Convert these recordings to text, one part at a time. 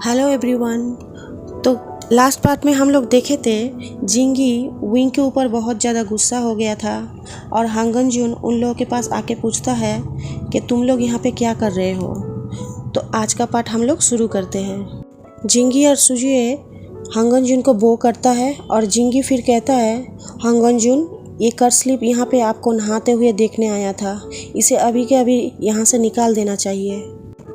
Hello everyone. तो last part में हम लोग देखे थे जिंगी विंग के ऊपर बहुत ज़्यादा गुस्सा हो गया था और हांगन जून उन लोगों के पास आके पूछता है कि तुम लोग यहाँ पे क्या कर रहे हो। तो आज का पार्ट हम लोग शुरू करते हैं। जिंगी और सुजुए हांगन जून को बो करता है और जिंगी फिर कहता है, हांगन जून ये कर स्लिप यहाँ पे आपको नहाते हुए देखने आया था, इसे अभी के अभी यहाँ से निकाल देना चाहिए।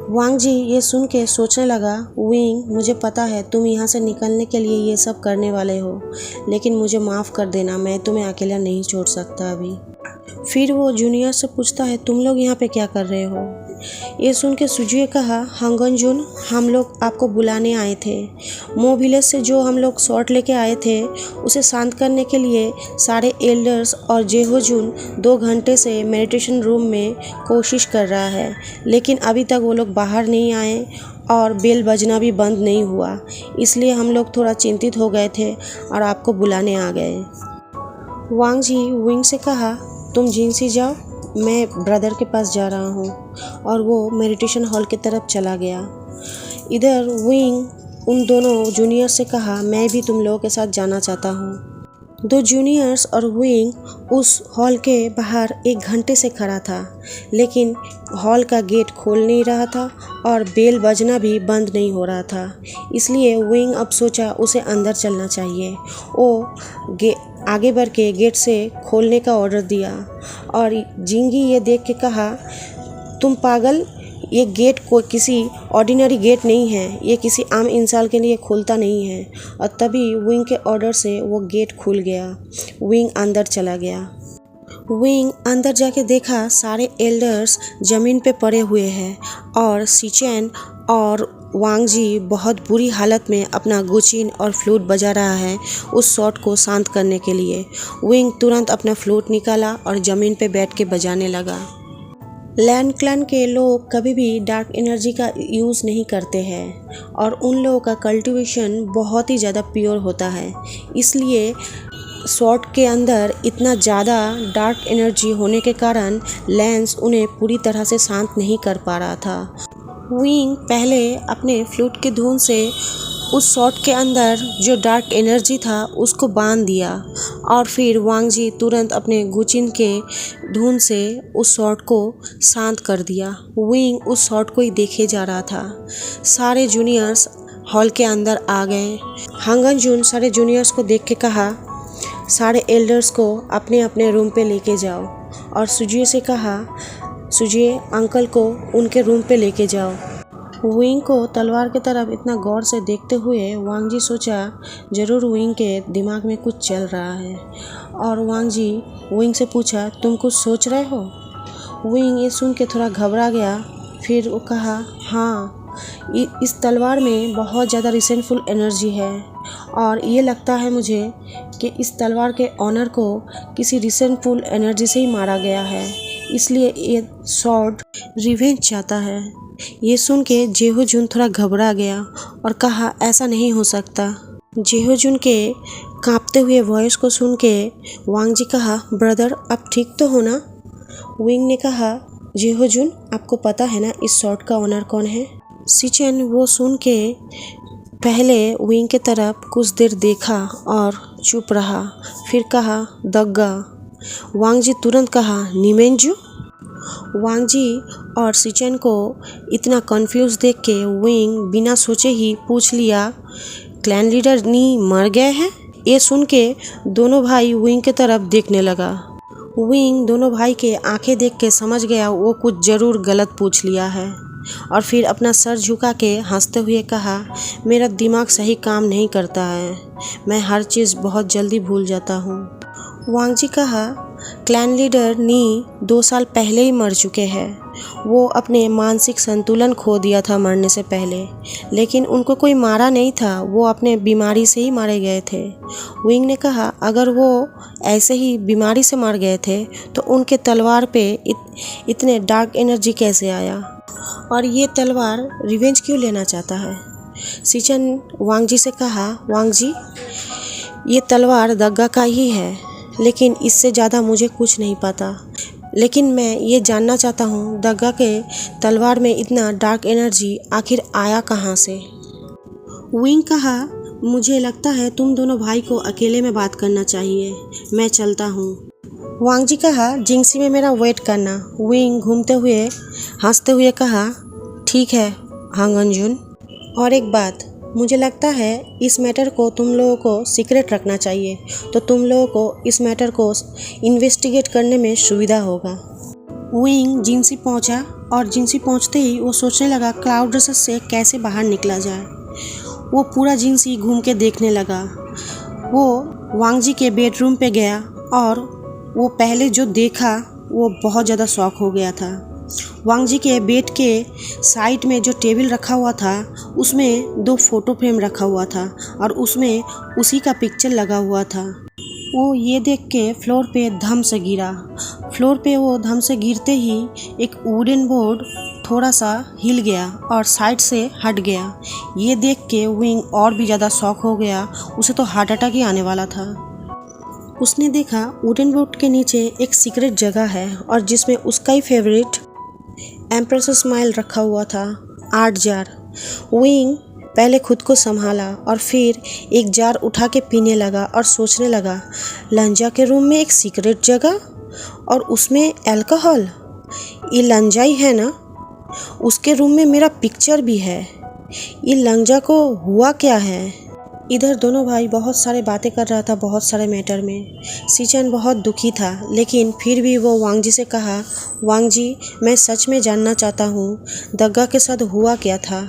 वांग जी ये सुन के सोचने लगा, विंग मुझे पता है तुम यहाँ से निकलने के लिए ये सब करने वाले हो, लेकिन मुझे माफ़ कर देना, मैं तुम्हें अकेला नहीं छोड़ सकता अभी। फिर वो जूनियर से पूछता है, तुम लोग यहाँ पे क्या कर रहे हो। ये सुन के सुजुए कहा, हांगन जून हम लोग आपको बुलाने आए थे। मो विलेज से जो हम लोग शॉर्ट लेके आए थे उसे शांत करने के लिए सारे एल्डर्स और जेहो जून 2 घंटे से मेडिटेशन रूम में कोशिश कर रहा है, लेकिन अभी तक वो लोग बाहर नहीं आए और बेल बजना भी बंद नहीं हुआ, इसलिए हम लोग थोड़ा चिंतित हो गए थे और आपको बुलाने आ गए। वांग जी विंग से कहा, तुम जिनसी जाओ, मैं ब्रदर के पास जा रहा हूँ, और वो मेडिटेशन हॉल की तरफ चला गया। इधर विंग उन दोनों जूनियर से कहा, मैं भी तुम लोगों के साथ जाना चाहता हूँ। 2 जूनियर्स और विंग उस हॉल के बाहर 1 घंटे से खड़ा था, लेकिन हॉल का गेट खोल नहीं रहा था और बेल बजना भी बंद नहीं हो रहा था, इसलिए विंग अब सोचा उसे अंदर चलना चाहिए। वो आगे बढ़ के गेट से खोलने का ऑर्डर दिया और जिंगी ये देख के कहा, तुम पागल, ये गेट कोई किसी ऑर्डिनरी गेट नहीं है, ये किसी आम इंसान के लिए खुलता नहीं है। और तभी विंग के ऑर्डर से वो गेट खुल गया। विंग अंदर चला गया। विंग अंदर जाके देखा सारे एल्डर्स ज़मीन पे पड़े हुए हैं और सिचेन और वांग जी बहुत बुरी हालत में अपना गुचिन और फ्लूट बजा रहा है उस शॉट को शांत करने के लिए। विंग तुरंत अपना फ्लूट निकाला और ज़मीन पे बैठ के बजाने लगा। लैंड क्लैन के लोग कभी भी डार्क एनर्जी का यूज़ नहीं करते हैं और उन लोगों का कल्टीवेशन बहुत ही ज़्यादा प्योर होता है, इसलिए शॉट के अंदर इतना ज़्यादा डार्क एनर्जी होने के कारण लेंस उन्हें पूरी तरह से शांत नहीं कर पा रहा था। विंग पहले अपने फ्लूट के धुन से उस शॉट के अंदर जो डार्क एनर्जी था उसको बांध दिया और फिर वांग जी तुरंत अपने गुचिन के धुन से उस शॉट को शांत कर दिया। विंग उस शॉट को ही देखे जा रहा था। सारे जूनियर्स हॉल के अंदर आ गए। हांगन जून सारे जूनियर्स को देख के कहा, सारे एल्डर्स को अपने अपने रूम पे लेके जाओ, और सुजुए से कहा, सुजुए अंकल को उनके रूम पे लेके जाओ। विंग को तलवार की तरफ इतना गौर से देखते हुए वांग जी सोचा, ज़रूर विंग के दिमाग में कुछ चल रहा है, और वांग जी विंग से पूछा, तुम कुछ सोच रहे हो। विंग ये सुन के थोड़ा घबरा गया। फिर वो कहा, हाँ, इस तलवार में बहुत ज़्यादा रिसेंटफुल एनर्जी है और ये लगता है मुझे कि इस तलवार के ऑनर को किसी रिसेंटफुल एनर्जी से ही मारा गया है, इसलिए ये स्वॉर्ड रिवेंज चाहता है। ये सुन के जेहो जून थोड़ा घबरा गया और कहा, ऐसा नहीं हो सकता। जेहो जून के कांपते हुए वॉइस को सुन के वांग जी कहा, ब्रदर आप ठीक तो हो ना। विंग ने कहा, जेहो जून आपको पता है ना इस शॉट का ऑनर कौन है। सिचेन वो सुन के पहले विंग के तरफ कुछ देर देखा और चुप रहा, फिर कहा, दग्गा। वांग जी तुरंत कहा, निमेंजू। वांग जी और सिचेन को इतना कंफ्यूज देख के विंग बिना सोचे ही पूछ लिया, क्लैन लीडर नी मर गए हैं। ये सुन के दोनों भाई विंग की तरफ देखने लगा। विंग दोनों भाई के आंखें देख के समझ गया वो कुछ ज़रूर गलत पूछ लिया है, और फिर अपना सर झुका के हंसते हुए कहा, मेरा दिमाग सही काम नहीं करता है, मैं हर चीज़ बहुत जल्दी भूल जाता हूँ। वांग जी कहा, क्लैन लीडर नी 2 साल पहले ही मर चुके हैं। वो अपने मानसिक संतुलन खो दिया था मरने से पहले, लेकिन उनको कोई मारा नहीं था, वो अपने बीमारी से ही मारे गए थे। विंग ने कहा, अगर वो ऐसे ही बीमारी से मर गए थे तो उनके तलवार पे इतने डार्क एनर्जी कैसे आया, और ये तलवार रिवेंज क्यों लेना चाहता है। सिचेन वांग जी से कहा, वांग जी ये तलवार दग्गा का ही है, लेकिन इससे ज़्यादा मुझे कुछ नहीं पता, लेकिन मैं ये जानना चाहता हूँ दग्गा के तलवार में इतना डार्क एनर्जी आखिर आया कहाँ से। विंग कहा, मुझे लगता है तुम दोनों भाई को अकेले में बात करना चाहिए, मैं चलता हूँ। वांग जी कहा, जिंगसी में मेरा वेट करना। विंग घूमते हुए हंसते हुए कहा, ठीक है हांग अंजुन। और एक बात, मुझे लगता है इस मैटर को तुम लोगों को सीक्रेट रखना चाहिए, तो तुम लोगों को इस मैटर को इन्वेस्टिगेट करने में सुविधा होगा। विंग जिंगसी पहुंचा और जिंगसी पहुंचते ही वो सोचने लगा क्लाउड रेसेस से कैसे बाहर निकला जाए। वो पूरा जिंगसी घूम के देखने लगा। वो वांग जी के बेडरूम पे गया और वो पहले जो देखा वो बहुत ज़्यादा शॉक हो गया था। वांग जी के बेड के साइड में जो टेबल रखा हुआ था उसमें 2 फोटो फ्रेम रखा हुआ था और उसमें उसी का पिक्चर लगा हुआ था। वो ये देख के फ्लोर पे धम से गिरा। फ्लोर पे वो धम से गिरते ही एक वुडन बोर्ड थोड़ा सा हिल गया और साइड से हट गया। ये देख के विंग और भी ज़्यादा शॉक हो गया, उसे तो हार्ट अटैक ही आने वाला था। उसने देखा वुडन बोर्ड के नीचे एक सीक्रेट जगह है और जिसमें उसका ही फेवरेट एम्प्रेस स्माइल रखा हुआ था, 8 जार। विंग पहले खुद को संभाला और फिर एक जार उठा के पीने लगा और सोचने लगा, लंजा के रूम में एक सीक्रेट जगह और उसमें अल्कोहल, ये लंजा ही है ना। उसके रूम में मेरा पिक्चर भी है, ये लंजा को हुआ क्या है। इधर दोनों भाई बहुत सारे बातें कर रहा था बहुत सारे मैटर में। सीचन बहुत दुखी था, लेकिन फिर भी वो वांग जी से कहा, वांग जी मैं सच में जानना चाहता हूँ दग्गा के साथ हुआ क्या था।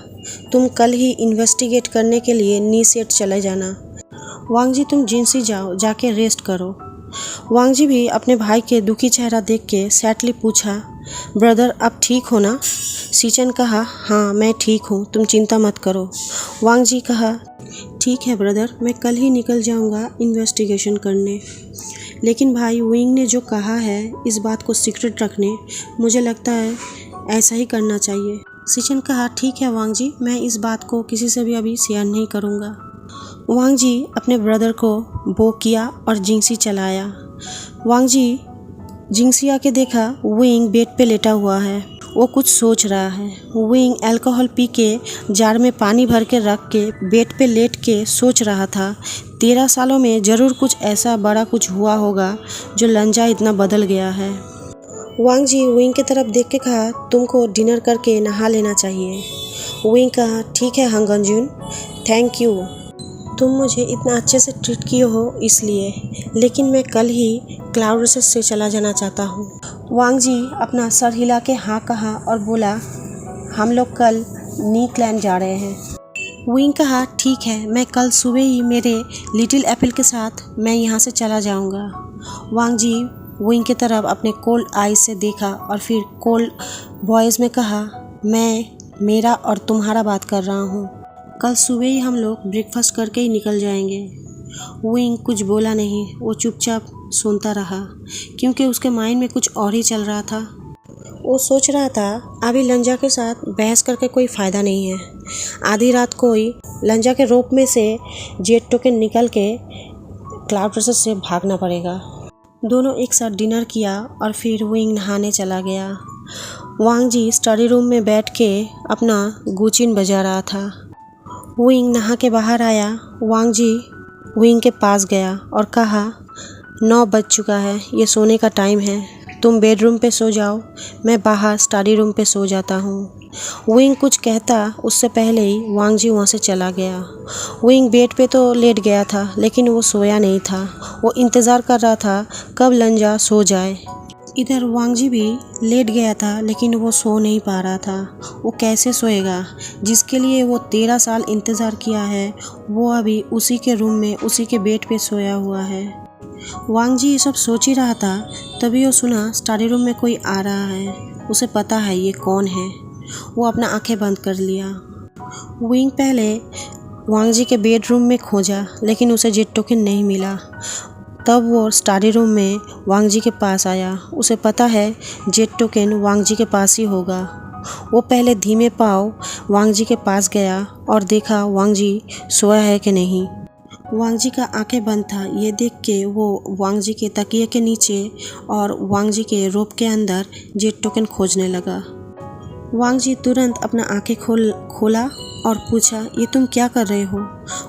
तुम कल ही इन्वेस्टिगेट करने के लिए नी सेट चले जाना। वांग जी तुम जिंसी जाओ, जाके रेस्ट करो। वांग जी भी अपने भाई के दुखी चेहरा देख के सैडली पूछा, ब्रदर आप ठीक हो ना। सीचन कहा, हाँ मैं ठीक हूँ, तुम चिंता मत करो। वांग जी कहा, ठीक है ब्रदर, मैं कल ही निकल जाऊंगा इन्वेस्टिगेशन करने, लेकिन भाई विंग ने जो कहा है इस बात को सीक्रेट रखने, मुझे लगता है ऐसा ही करना चाहिए। सीचन कहा, ठीक है वांग जी, मैं इस बात को किसी से भी अभी शेयर नहीं करूंगा। वांग जी अपने ब्रदर को बो किया और जिंगसी चलाया। वांग जी जिंगसी आके देखा विंग बेड पे लेटा हुआ है, वो कुछ सोच रहा है। विंग अल्कोहल पी के जार में पानी भर के रख के बेड पे लेट के सोच रहा था, 13 सालों में ज़रूर कुछ ऐसा बड़ा कुछ हुआ होगा जो लंजा इतना बदल गया है। वांग जी विंग की तरफ देख के कहा, तुमको डिनर करके नहा लेना चाहिए। विंग कहा, ठीक है हांग अंजुन, थैंक यू, तुम मुझे इतना अच्छे से ट्रीट किए हो इसलिए, लेकिन मैं कल ही क्लाउड रेसेस से चला जाना चाहता हूँ। वांग जी अपना सर हिला के हाँ कहा और बोला, हम लोग कल नी क्लैन जा रहे हैं। विंग कहा, ठीक है, मैं कल सुबह ही मेरे लिटिल एप्पल के साथ मैं यहाँ से चला जाऊँगा। वांग जी विंग की तरफ अपने कोल्ड आइज से देखा और फिर कोल्ड वॉइस में कहा, मैं मेरा और तुम्हारा बात कर रहा हूँ, कल सुबह ही हम लोग ब्रेकफास्ट करके ही निकल जाएंगे। विंग कुछ बोला नहीं, वो चुपचाप सुनता रहा क्योंकि उसके माइंड में कुछ और ही चल रहा था। वो सोच रहा था अभी लंजा के साथ बहस करके कोई फ़ायदा नहीं है, आधी रात को ही लंजा के रोप में से जेट टोकन निकल के क्लाउड रेसेस से भागना पड़ेगा। दोनों एक साथ डिनर किया और फिर विंग नहाने चला गया। वांग जी स्टडी रूम में बैठ के अपना गुचिन बजा रहा था। विंग नहा के बाहर आया। वांग जी विंग के पास गया और कहा, 9 बज चुका है, ये सोने का टाइम है, तुम बेडरूम पे सो जाओ, मैं बाहर स्टडी रूम पे सो जाता हूँ। विंग कुछ कहता उससे पहले ही वांग जी वहाँ से चला गया। विंग बेड पे तो लेट गया था, लेकिन वो सोया नहीं था, वो इंतज़ार कर रहा था कब लंजा सो जाए। इधर वांग जी भी लेट गया था, लेकिन वो सो नहीं पा रहा था। वो कैसे सोएगा, जिसके लिए वो 13 साल इंतज़ार किया है, वो अभी उसी के रूम में उसी के बेड पे सोया हुआ है। वांग जी ये सब सोच ही रहा था, तभी वो सुना स्टडी रूम में कोई आ रहा है। उसे पता है ये कौन है। वो अपना आंखें बंद कर लिया। विंग पहले वांग जी के बेडरूम में खोजा, लेकिन उसे जेट टोकन नहीं मिला। तब वो स्टडी रूम में वांग जी के पास आया। उसे पता है जेट टोकन वांग जी के पास ही होगा। वो पहले धीमे पाँव वांग जी के पास गया और देखा वांग जी सोया है कि नहीं। वांग जी का आंखें बंद था। ये देख के वो वांग जी के तकिए के नीचे और वांग जी के रोप के अंदर जेट टोकन खोजने लगा। वांग जी तुरंत अपना आंखें खोला और पूछा, ये तुम क्या कर रहे हो?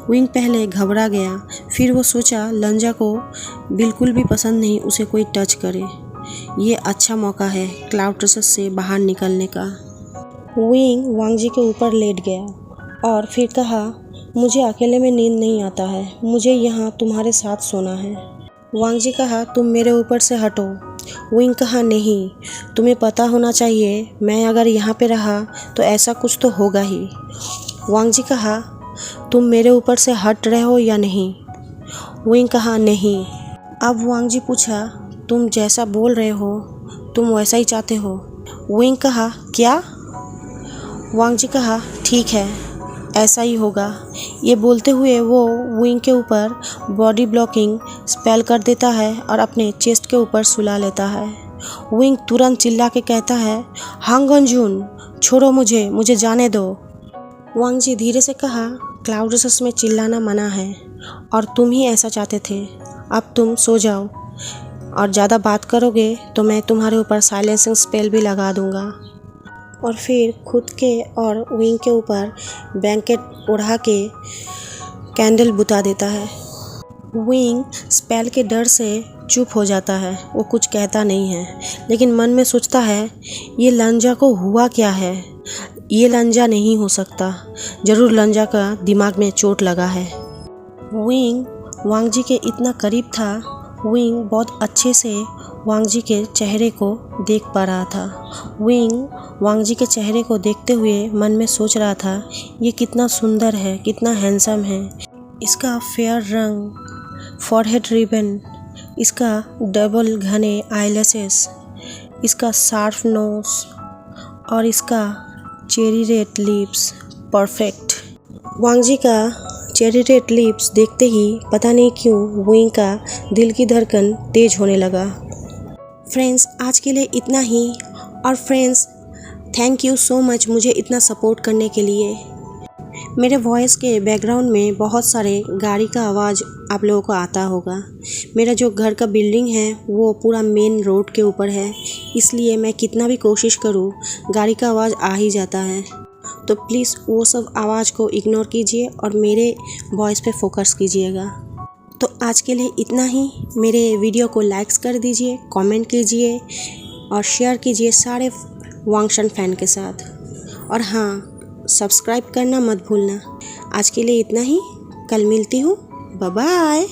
विंग पहले घबरा गया, फिर वो सोचा लंजा को बिल्कुल भी पसंद नहीं उसे कोई टच करे। ये अच्छा मौका है क्लाउड ट्रसेस से बाहर निकलने का। विंग वांग जी के ऊपर लेट गया और फिर कहा, मुझे अकेले में नींद नहीं आता है, मुझे यहाँ तुम्हारे साथ सोना है। वांग जी कहा, तुम मेरे ऊपर से हटो। विंग कहा, नहीं, तुम्हें पता होना चाहिए, मैं अगर यहाँ पे रहा तो ऐसा कुछ तो होगा ही। वांग जी कहा, तुम मेरे ऊपर से हट रहे हो या नहीं? विंग कहा, नहीं। अब वांग जी पूछा, तुम जैसा बोल रहे हो तुम वैसा ही चाहते हो? विंग कहा, क्या? वांग जी कहा, ठीक है, ऐसा ही होगा। ये बोलते हुए वो विंग के ऊपर बॉडी ब्लॉकिंग स्पेल कर देता है और अपने चेस्ट के ऊपर सुला लेता है। विंग तुरंत चिल्ला के कहता है, हांगन, छोड़ो मुझे जाने दो। वांग जी धीरे से कहा, क्लाउड ट्रसेस में चिल्लाना मना है और तुम ही ऐसा चाहते थे। अब तुम सो जाओ और ज़्यादा बात करोगे तो मैं तुम्हारे ऊपर साइलेंसिंग स्पेल भी लगा दूंगा। और फिर खुद के और विंग के ऊपर ब्लैंकेट उड़ा के कैंडल बुता देता है। विंग स्पेल के डर से चुप हो जाता है, वो कुछ कहता नहीं है, लेकिन मन में सोचता है, ये लंजा को हुआ क्या है? ये लंजा नहीं हो सकता, ज़रूर लंजा का दिमाग में चोट लगा है। विंग वांग जी के इतना करीब था, विंग बहुत अच्छे से वांग जी के चेहरे को देख पा रहा था। विंग वांग जी के चेहरे को देखते हुए मन में सोच रहा था, ये कितना सुंदर है, कितना हैंडसम है। इसका फेयर रंग, फॉरहेड रिबन, इसका डबल घने आईलैशेस, इसका शार्प नोज और इसका चेरी रेड लिप्स, परफेक्ट। वांग जी का चेरी रेड लिप्स देखते ही पता नहीं क्यों विंग का दिल की धड़कन तेज होने लगा। फ्रेंड्स, आज के लिए इतना ही। और friends, thank you so much मुझे इतना सपोर्ट करने के लिए। मेरे वॉइस के बैकग्राउंड में बहुत सारे गाड़ी का आवाज़ आप लोगों को आता होगा। मेरा जो घर का बिल्डिंग है वो पूरा मेन रोड के ऊपर है, इसलिए मैं कितना भी कोशिश करूँ गाड़ी का आवाज़ आ ही जाता है। तो प्लीज़ वो सब आवाज़ को इग्नोर कीजिए और मेरे वॉइस पे फोकस कीजिएगा। तो आज के लिए इतना ही। मेरे वीडियो को लाइक्स कर दीजिए, कमेंट कीजिए और शेयर कीजिए सारे वांगशन फैन के साथ। और हाँ, सब्सक्राइब करना मत भूलना। आज के लिए इतना ही, कल मिलती हूँ, बाय बाय।